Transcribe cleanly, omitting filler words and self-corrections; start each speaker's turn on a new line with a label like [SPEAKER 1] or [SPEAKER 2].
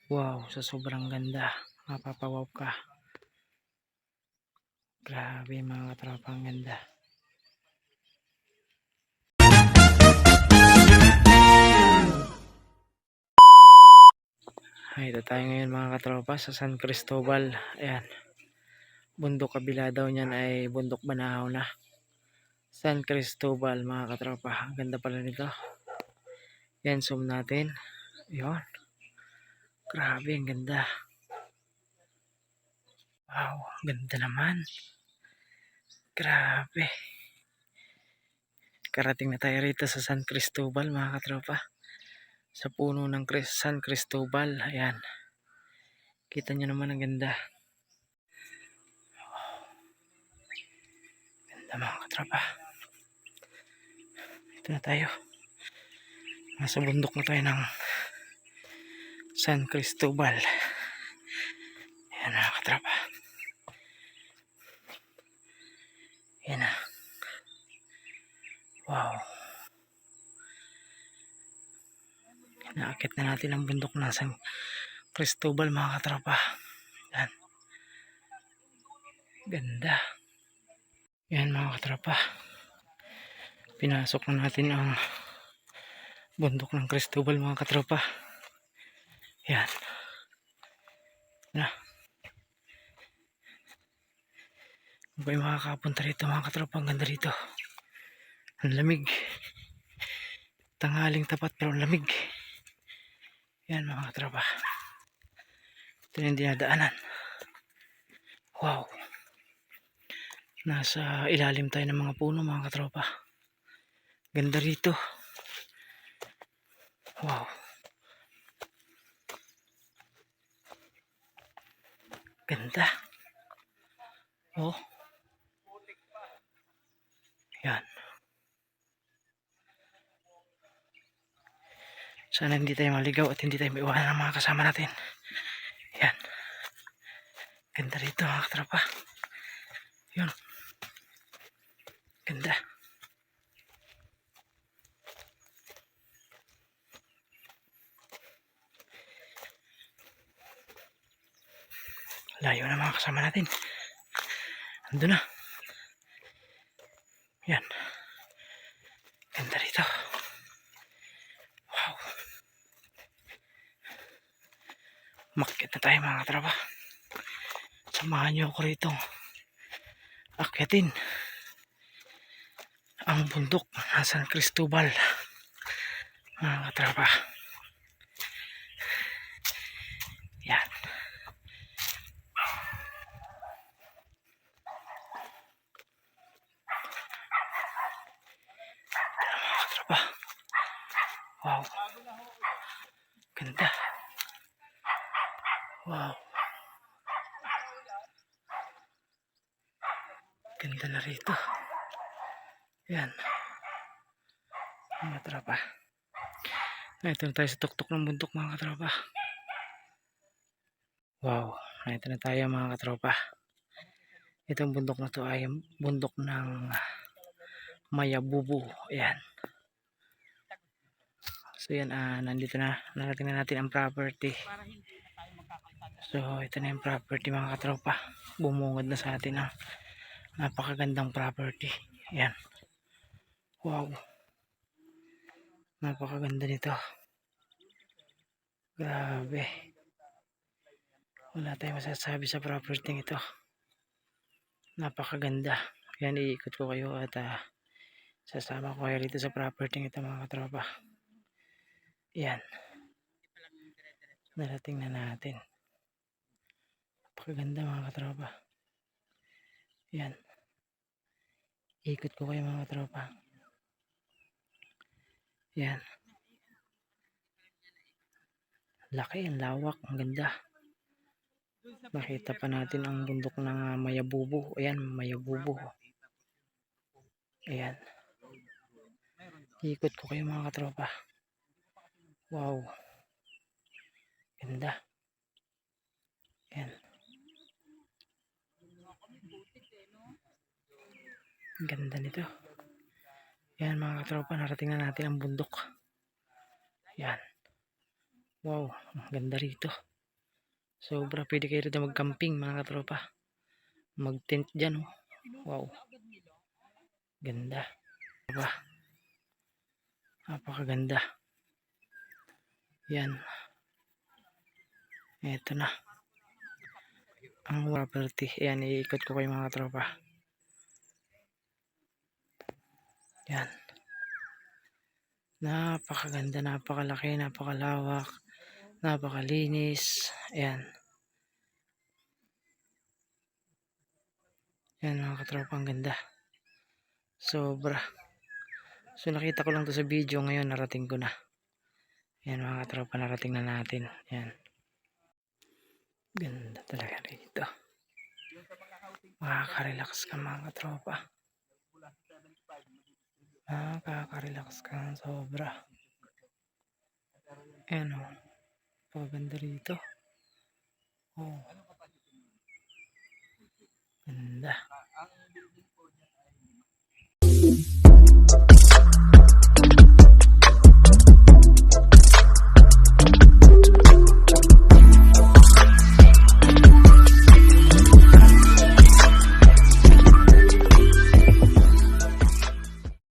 [SPEAKER 1] Wow, sa sobrang ganda, mapapawaw ka. Grabe mga katropa, ang ganda. Ay, ito tayo ngayon mga katropa sa San Cristobal. Ayan, bundok kabila daw niyan ay bundok Banahaw na. San Cristobal mga katropa, ang ganda pala nito. Yan, zoom natin. Ayan, grabe, ang ganda. Wow, ang ganda naman. Grabe. Karating na tayo rito sa San Cristobal mga katropa. Sa puno ng San Cristobal. Ayan. Kita nyo naman ang ganda. Ganda mga katropa. Ito na tayo. Nasa bundok na tayo ng San Cristobal. Ayan mga katropa. Ayan na. Wow. Naakit na natin ang bundok ng San Cristobal mga katropa. Ayan. Ganda. Ayan mga katropa. Pinasok na natin ang bundok ng Cristobal mga katropa. Ayan. Na. Kung kayo makakapunta rito mga katropa, ang ganda rito. Ang lamig. Tanghaling tapat pero lamig. Ayan mga katropa. Ito yung dinadaanan. Wow. Nasa ilalim tayo ng mga puno mga katropa. Ganda rito. Wow. Ganda. Oh. Yan. Sana hindi tayo maligaw at hindi tayo maiwanan ng mga kasama natin. Yan. Ganda rito mga katropa. Yun. Ganda. Layo na mga kasama natin. Ando na. Yan. Ganda rito. Wow. Makyat na tayo mga katropa. Samahan nyo ako rito. Akyatin ang bundok ng San Cristobal mga katropa. Yan. Mga katropa. Wow. Ganda. Wow. Ganda na rito. Yan. Mga katropa. Ito na tayo sa tuktok ng bundok mga katropa. Wow. Ito na tayo mga katropa. Itong bundok na to ay bundok ng Mayabubu. Ayan. So yan, nandito na. Narating na natin ang property. So ito na yung property mga katropa. Bumungad na sa atin ang napakagandang property. Ayan. Wow. Napakaganda nito. Grabe. Wala tayong masasabi sa property ito. Napakaganda. Yan, iikot ko kayo at sasama ko kayo rito sa property ito mga katropa. Yan. Narating na natin. Napakaganda mga katropa. Yan. Ikot ko kayo mga katropa. Yan. Laki, ang lawak, ang ganda. Makita pa natin ang bundok ng Mayabubu. Ayan, Mayabubu. Ayan. Ikot ko kayo mga katropa. Wow. Ganda. Ayan. Ganda nito. Ayan mga katropa, narating na natin ang bundok. Ayan. Wow, ang ganda rito. Sobra, pwede kayo rito mag-camping mga katropa. Mag-tent dyan, oh. Wow. Ganda. Diba? Napakaganda. Yan. Ito na. Ang property. Ayan, iikot ko kayo mga katropa. Yan. Napakaganda, napakalaki, napakalawak, napakalinis. Ayan. Yan mga katropa, ang ganda. Sobra. So nakita ko lang to sa video, ngayon narating ko na. Yan mga katropa, narating na natin. Yan. Ganda talaga rito. Makaka-relax ka mga katropa. Nakaka-relax ka sobra. Ayan o. Paganda rito. Oh. Ganda.